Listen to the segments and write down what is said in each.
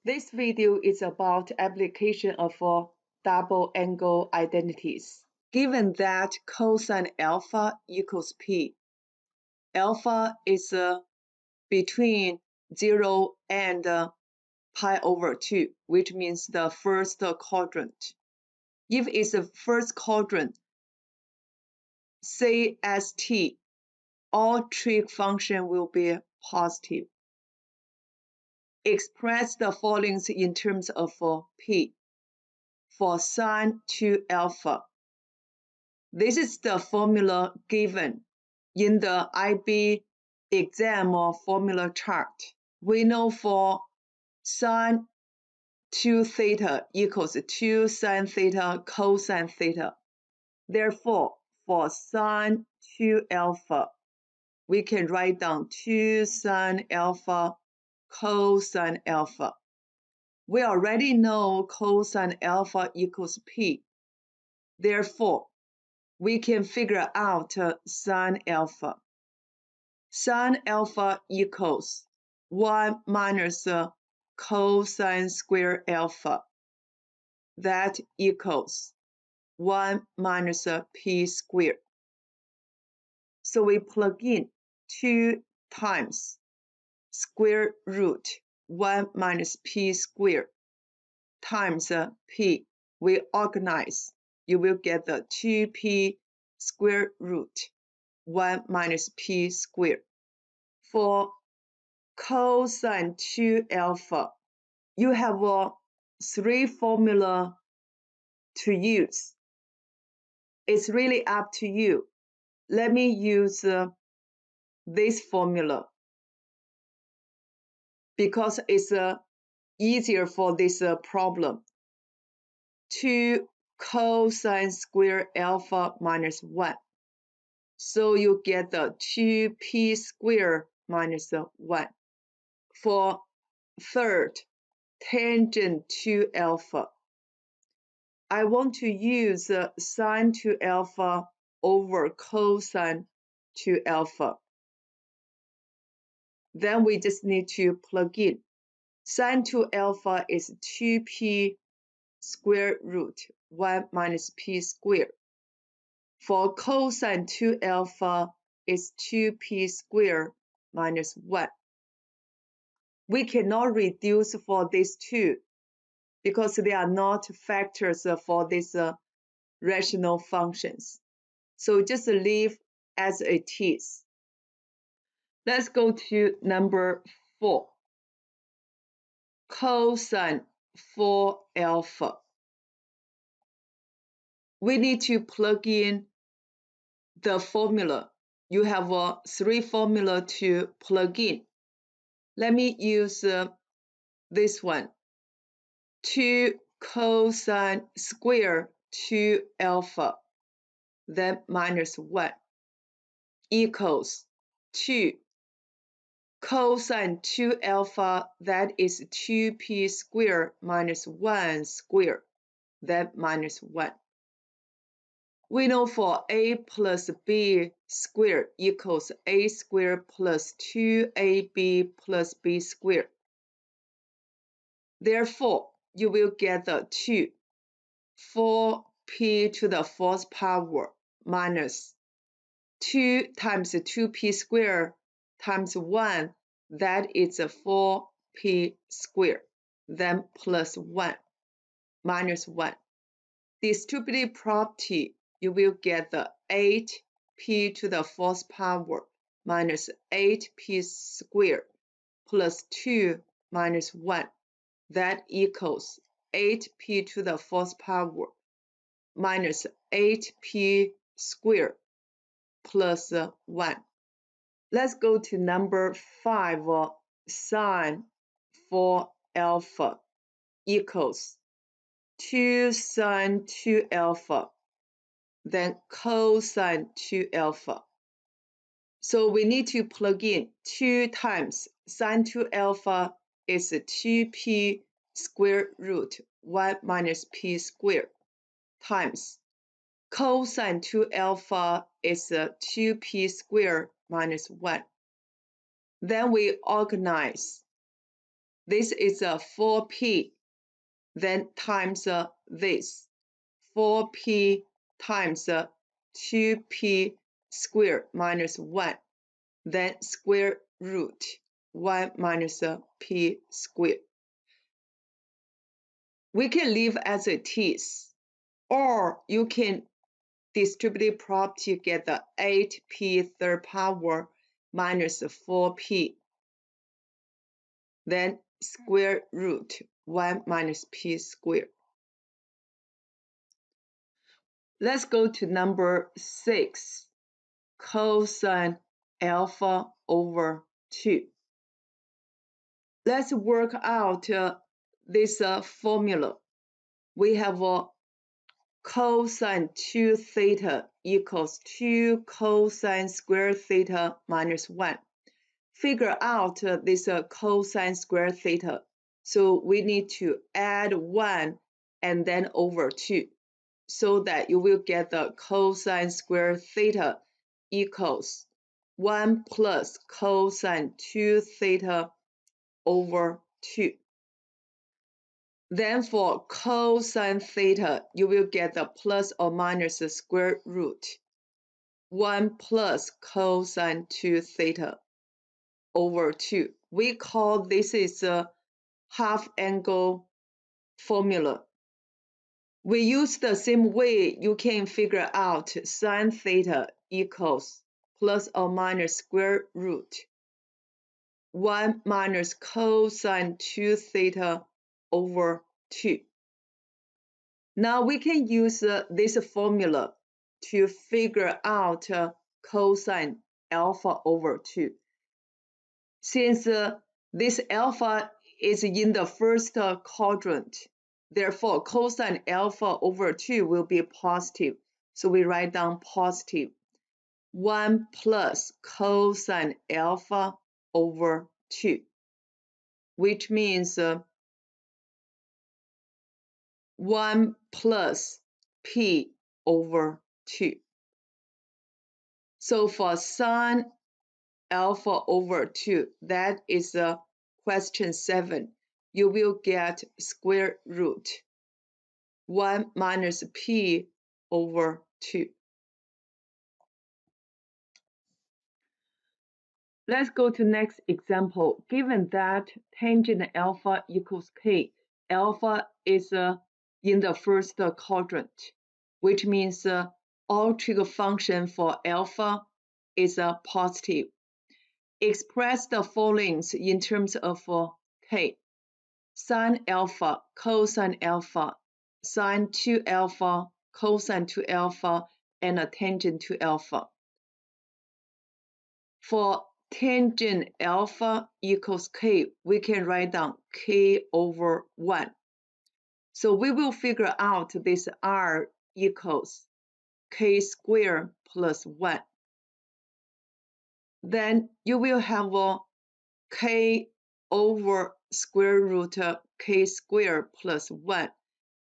This video is about application of double angle identities. Given that cosine alpha equals p, alpha is between 0 and pi over 2, which means the first quadrant. If it's the first quadrant, CST, all trig function will be positive. Express the following in terms of p. For sine 2 alpha, this is the formula given in the IB exam or formula chart. We know for sine 2 theta equals 2 sine theta cosine theta. Therefore, for sine 2 alpha, we can write down 2 sine alpha cosine alpha. We already know cosine alpha equals p. Therefore, we can figure out sine alpha. Sine alpha equals 1 minus cosine square alpha. That equals 1 minus p squared. So we plug in 2 times square root 1 minus p squared times p. We organize. You will get the 2p square root 1 minus p squared. For cosine 2 alpha, you have 3 formula to use. It's really up to you. Let me use this formula because it's easier for this problem. 2 cosine square alpha minus 1. So you get the 2p squared minus 1. For third, tangent to alpha, I want to use sine to alpha over cosine to alpha. Then we just need to plug in. Sine to alpha is 2p square root 1 minus p squared. For cosine to alpha is 2p squared minus 1. We cannot reduce for these two because they are not factors for these rational functions. So just leave as it is. Let's go to number 4. Cosine 4 alpha. We need to plug in the formula. You have 3 formula to plug in. Let me use this one. 2 cosine square 2 alpha, then minus 1 equals 2 cosine 2 alpha, that is 2p squared minus 1 squared, then minus 1. We know for a plus b squared equals a squared plus 2ab plus b squared. Therefore, you will get the 2, 4p to the 4th power minus 2 times 2p squared times 1, that is 4p squared, then plus 1, minus 1. Distributive property, you will get the 8p to the 4th power minus 8p squared plus 2 minus 1. That equals 8p to the 4th power minus 8p squared plus 1. Let's go to number 5. Sine 4 alpha equals 2 sine 2 alpha, then cosine 2 alpha. So we need to plug in 2 times sine 2 alpha is 2p square root 1 minus p squared times cosine 2 alpha is 2p squared minus 1. Then we organize. This is a 4p, then times this, 4p times 2p squared minus 1, then square root 1 minus p squared. We can leave as it is, or you can distributive property get the 8p third power minus 4p, then square root 1 minus p squared. Let's go to number 6, cosine alpha over 2. Let's work out this formula. We have cosine 2 theta equals 2 cosine square theta minus 1. Figure out this cosine square theta. So we need to add 1 and then over 2, so that you will get the cosine square theta equals 1 plus cosine 2 theta over 2. Then for cosine theta, you will get the plus or minus the square root 1 plus cosine 2 theta over 2. We call this is a half angle formula. We use the same way you can figure out sine theta equals plus or minus square root 1 minus cosine 2 theta over 2. Now we can use this formula to figure out cosine alpha over 2. Since this alpha is in the first quadrant, therefore cosine alpha over 2 will be positive. So we write down positive 1 plus cosine alpha over 2, which means 1 plus p over 2. So for sine alpha over 2, that is question 7. You will get square root 1 minus p over 2. Let's go to next example. Given that tangent alpha equals k, alpha is in the first quadrant, which means all trig function for alpha is positive. Express the following in terms of k. Sine alpha, cosine alpha, sine 2 alpha, cosine 2 alpha, and a tangent to alpha. For tangent alpha equals k, we can write down k over 1. So we will figure out this r equals k squared plus 1. Then you will have a k over square root k squared plus 1,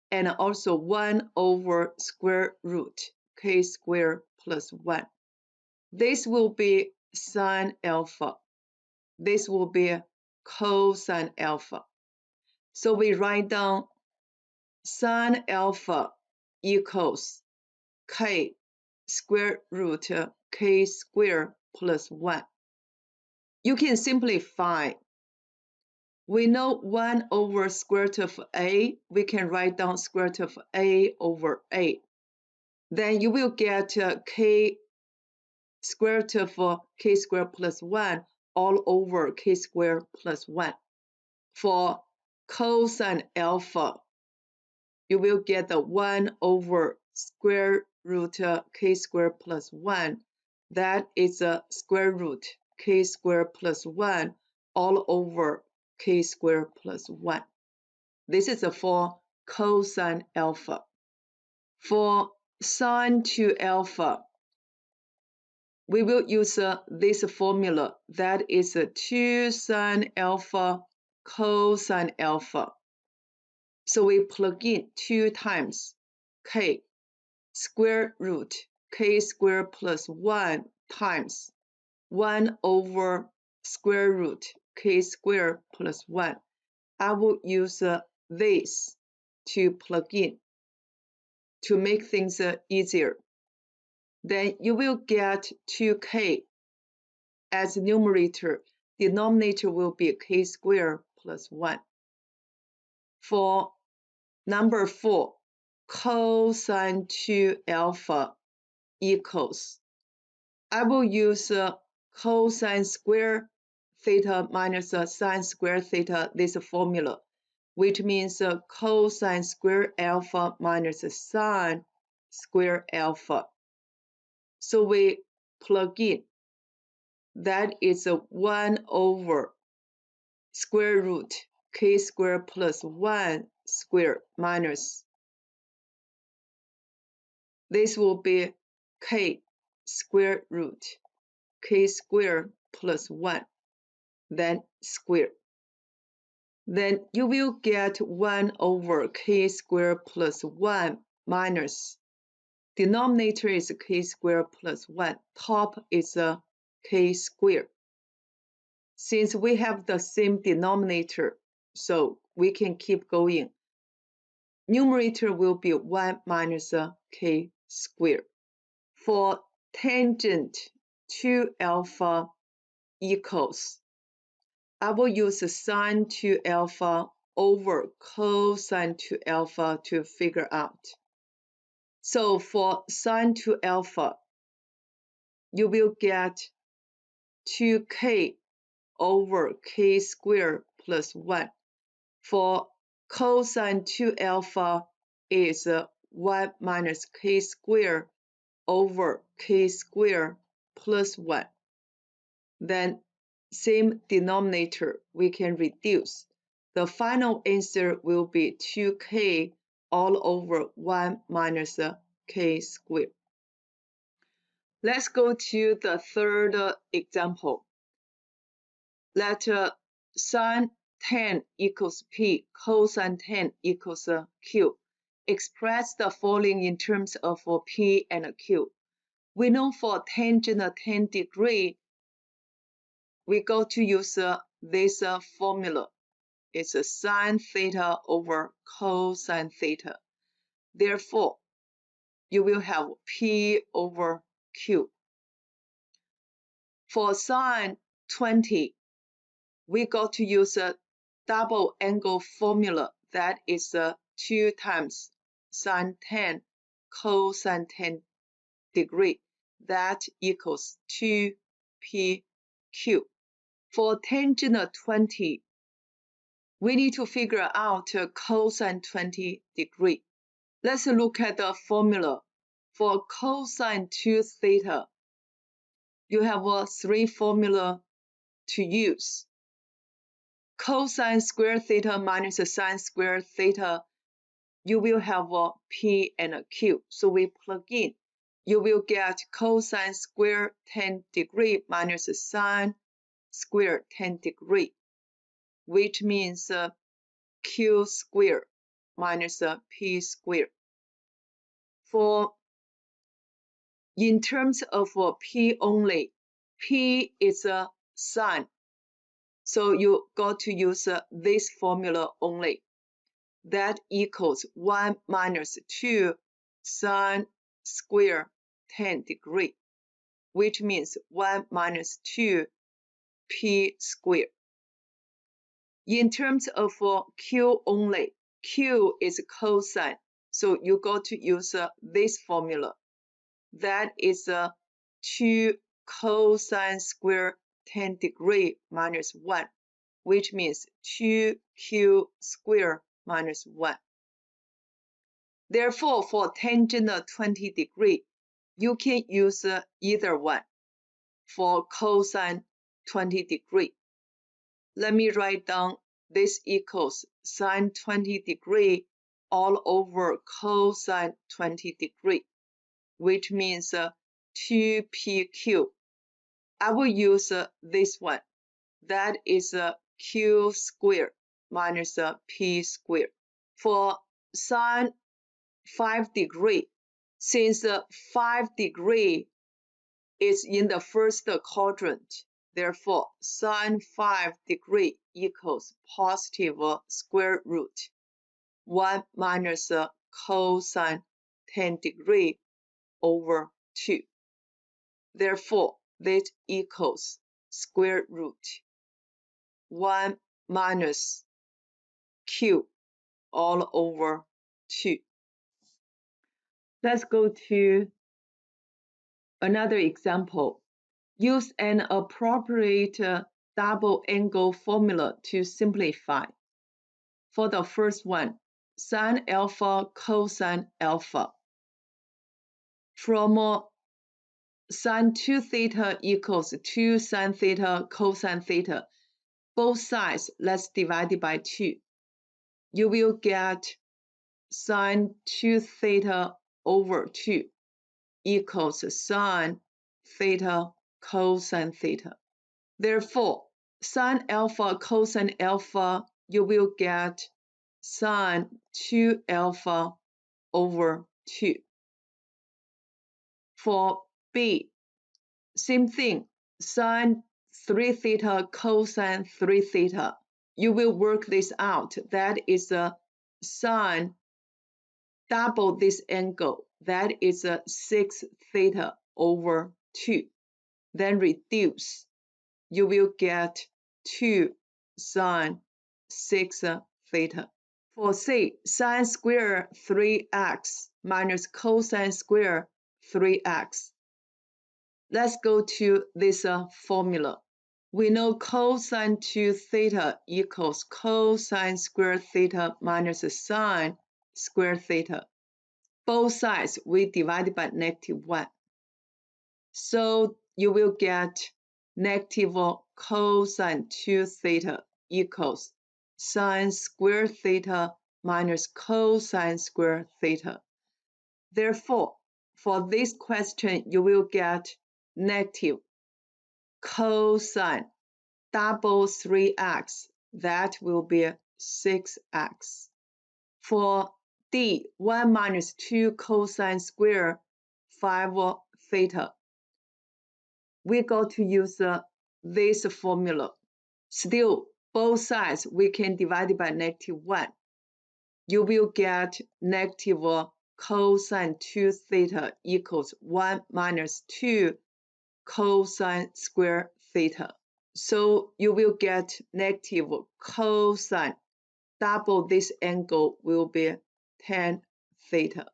and also 1 over square root k squared plus 1. This will be sine alpha. This will be cosine alpha. So we write down sine alpha equals k square root k squared plus 1. You can simplify. We know 1 over square root of a. We can write down square root of a over a. Then you will get k square root of k squared plus 1 all over k squared plus 1. For cosine alpha, you will get the 1 over square root k squared plus 1. That is a square root k squared plus 1 all over k squared plus 1. This is for cosine alpha. For sine 2 alpha, we will use this formula. That is 2 sine alpha cosine alpha. So we plug in 2 times k square root k squared plus 1 times 1 over square root k squared plus 1. I will use this to plug in to make things easier. Then you will get 2k as numerator. Denominator will be k squared plus 1. For number 4, cosine 2 alpha equals, I will use cosine square theta minus sine square theta, this formula, which means cosine square alpha minus sine square alpha. So we plug in. That is 1 over square root k squared plus 1 squared minus, this will be k square root k squared plus 1, then square. Then you will get 1 over k squared plus 1 minus, denominator is k squared plus 1, top is k squared. Since we have the same denominator, so we can keep going. Numerator will be 1 minus k squared. For tangent 2 alpha equals, I will use sine 2 alpha over cosine 2 alpha to figure out. So for sine 2 alpha, you will get 2k over k squared plus 1. For cosine 2 alpha is 1 minus k squared over k squared plus 1. Then same denominator, we can reduce. The final answer will be 2k all over 1 minus k squared. Let's go to the third example. Let sine 10 equals p, cosine 10 equals q. Express the following in terms of p and q. We know for tangent 10 degree, we go to use this formula. It's a sine theta over cosine theta. Therefore, you will have p over q. For sine 20, we got to use a double angle formula. That is 2 times sine 10 cosine 10 degree. That equals 2pq. For tangent 20, we need to figure out cosine 20 degree. Let's look at the formula. For cosine 2 theta, you have 3 formula to use. Cosine square theta minus sine square theta, you will have p and q. So we plug in. You will get cosine square 10 degree minus sine square 10 degree, which means q squared minus p squared. For in terms of p only, p is a sine. So you got to use this formula only. That equals 1 minus 2 sine square 10 degree, which means 1 minus 2 p squared. In terms of q only, q is cosine. So you got to use this formula. That is 2 cosine square 10 degree minus 1, which means 2q squared minus 1. Therefore, for tangent 20 degree, you can use either one. For cosine 20 degree, let me write down this equals sine 20 degree all over cosine 20 degree, which means 2pq. I will use this one. That is q squared minus p squared. For sine 5 degree, since 5 degree is in the first quadrant, Therefore, sine 5 degree equals positive square root 1 minus cosine 10 degree over 2. Therefore, this equals square root 1 minus q all over 2. Let's go to another example. Use an appropriate double angle formula to simplify. For the first one, sine alpha cosine alpha. From sine 2 theta equals 2 sine theta cosine theta, both sides let's divide it by 2. You will get sine 2 theta over 2 equals sine theta cosine theta. Therefore, sine alpha cosine alpha, you will get sine 2 alpha over 2. For B, same thing, sine 3 theta cosine 3 theta. You will work this out. That is a sine double this angle. That is a 6 theta over 2. Then reduce. You will get 2 sine 6 theta. For C, sine square 3x minus cosine square 3x. Let's go to this formula. We know cosine 2 theta equals cosine square theta minus sine square theta. Both sides we divide by -1. So you will get negative cosine 2 theta equals sine square theta minus cosine square theta. Therefore, for this question, you will get negative cosine double 3x. That will be 6x. For D, 1 minus 2 cosine square 5 theta. We go to use this formula. Still, both sides we can divide by -1. You will get negative cosine 2 theta equals 1 minus 2 cosine square theta. So you will get negative cosine double this angle will be 10 theta.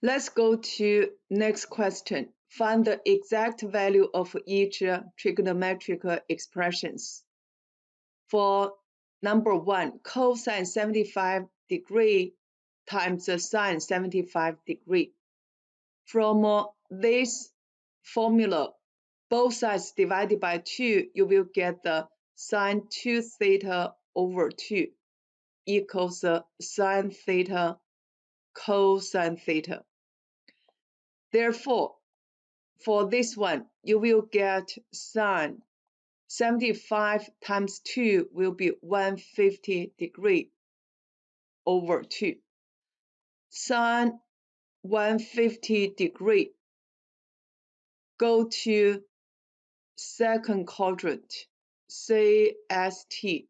Let's go to next question. Find the exact value of each trigonometric expressions. For number 1, cosine 75 degree times sine 75 degree. From this formula, both sides divided by 2, you will get the sine 2 theta over 2 equals sine theta cosine theta. Therefore, for this one, you will get sine 75 times 2 will be 150 degree over 2. Sine 150 degree. Go to second quadrant, CST.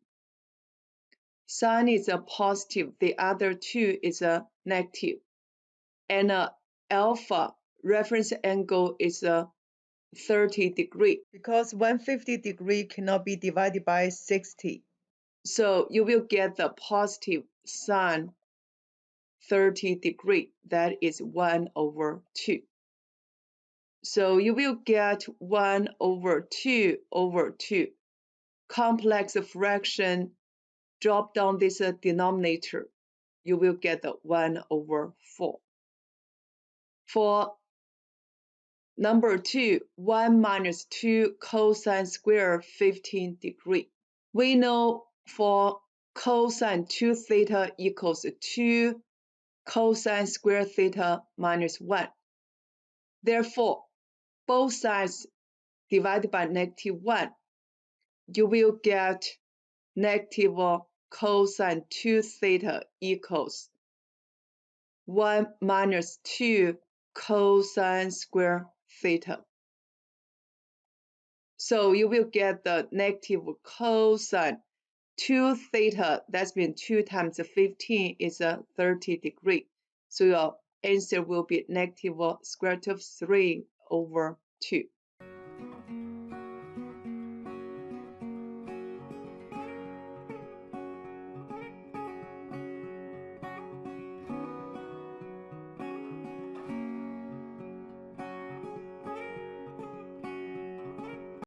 Sine is a positive, the other two is a negative. And alpha reference angle is a 30 degree because 150 degree cannot be divided by 60. So you will get the positive sine 30 degree. That is 1 over 2. So you will get 1 over 2 over 2. Complex fraction, drop down this denominator. You will get the 1 over 4. For number 2, 1 minus 2 cosine square 15 degree. We know for cosine 2 theta equals 2 cosine square theta minus 1. Therefore, both sides divided by -1. You will get negative cosine 2 theta equals 1 minus 2 cosine square theta. So you will get the negative cosine 2 theta, that's means 2 times 15 is 30 degree. So your answer will be negative square root of 3 over 2.